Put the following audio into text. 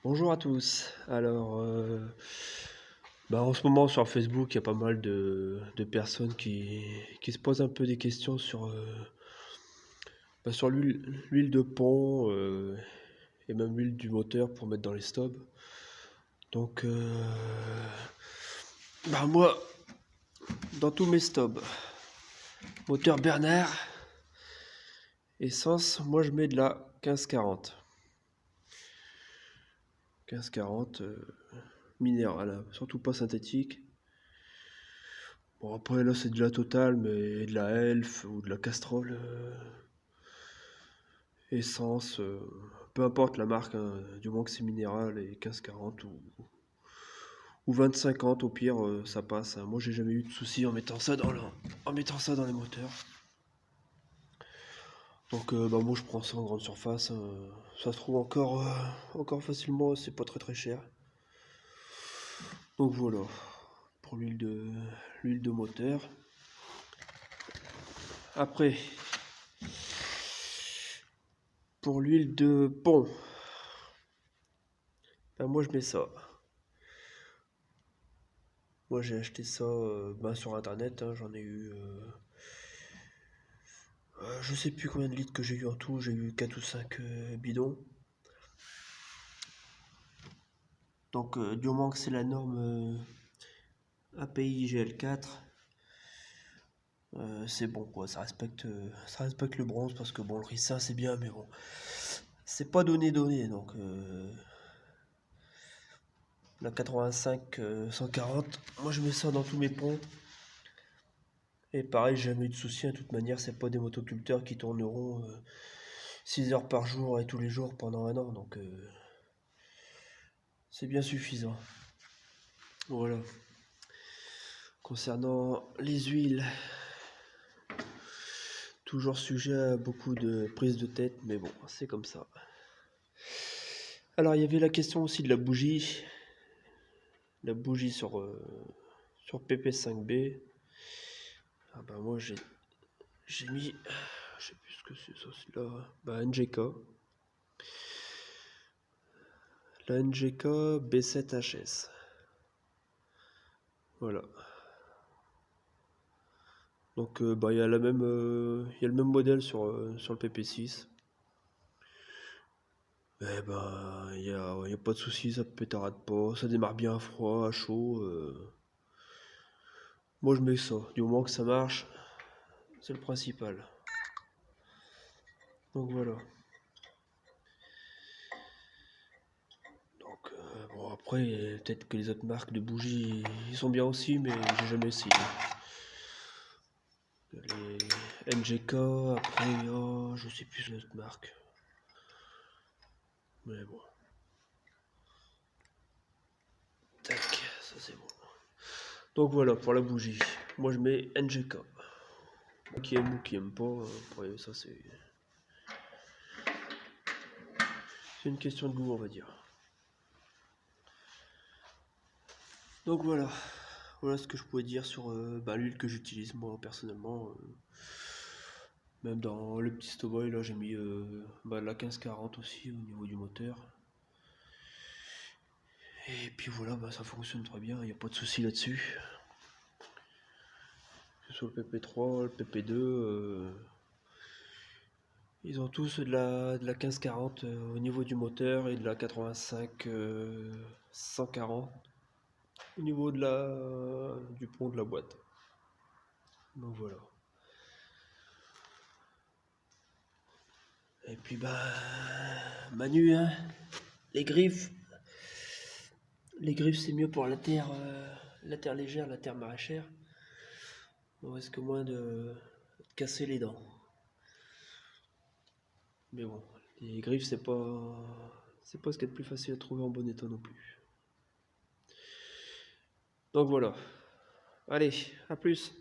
Bonjour à tous. Alors, en ce moment sur Facebook, il y a pas mal de personnes qui se posent un peu des questions sur l'huile de pont et même l'huile du moteur pour mettre dans les stobs. Donc, moi, dans tous mes stobs, moteur Bernard, essence, moi je mets de la 1540. 1540 minérale, hein, surtout pas synthétique. Bon, après, là, c'est de la Total, mais de la Elf ou de la Castrol, essence, peu importe la marque, hein, du moment que c'est minéral et 1540 ou 2050, au pire, ça passe, hein. Moi, j'ai jamais eu de soucis en mettant ça en mettant ça dans les moteurs. Donc, moi, je prends ça en grande surface, hein. Ça se trouve encore facilement, c'est pas très cher. Donc voilà, pour l'huile de moteur. Après, pour l'huile de pont, moi je mets ça. Moi j'ai acheté ça sur internet, hein, j'en ai eu. Je sais plus combien de litres que j'ai eu en tout, j'ai eu 4 ou 5 bidons. Donc du moment que c'est la norme API GL4, c'est bon quoi, ça respecte le bronze parce que bon, le ricin c'est bien, mais bon, c'est pas donné donc la 85 140, moi je mets ça dans tous mes ponts. Et pareil, j'ai jamais eu de soucis, hein. De toute manière, c'est pas des motoculteurs qui tourneront 6 heures par jour et tous les jours pendant un an, donc c'est bien suffisant. Voilà. Concernant les huiles, toujours sujet à beaucoup de prises de tête, mais bon, c'est comme ça. Alors, il y avait la question aussi de la bougie. La bougie sur PP5B. Ah bah moi j'ai mis, je sais plus ce que c'est ça, c'est là, NGK. La NGK B7HS. Voilà. Donc il y a il y a le même modèle sur le PP6. Eh ben, y a pas de souci, ça pétarade pas, ça démarre bien à froid, à chaud. Moi je mets ça, du moment que ça marche, c'est le principal. Donc voilà. Donc bon après, peut-être que les autres marques de bougies, ils sont bien aussi, mais j'ai jamais essayé. Les NGK, après, oh, je sais plus les autres marques. Mais bon. Tac, ça c'est bon. Donc voilà pour la bougie. Moi je mets NGK. Qui aime ou qui aime pas, après ça c'est une question de goût on va dire. Donc voilà ce que je pourrais dire sur l'huile que j'utilise moi personnellement. Même dans le petit Stowboy là j'ai mis la 1540 aussi au niveau du moteur. Et puis voilà, ça fonctionne très bien, il n'y a pas de souci là-dessus. Que ce soit le PP3, le PP2, ils ont tous de la 1540 au niveau du moteur et de la 85 140 au niveau du pont de la boîte. Donc voilà. Et puis Manu, hein, les griffes. Les griffes c'est mieux pour la terre légère, la terre maraîchère. On risque moins de casser les dents. Mais bon, les griffes c'est pas ce qu'il y a de plus facile à trouver en bon état non plus. Donc voilà. Allez, à plus.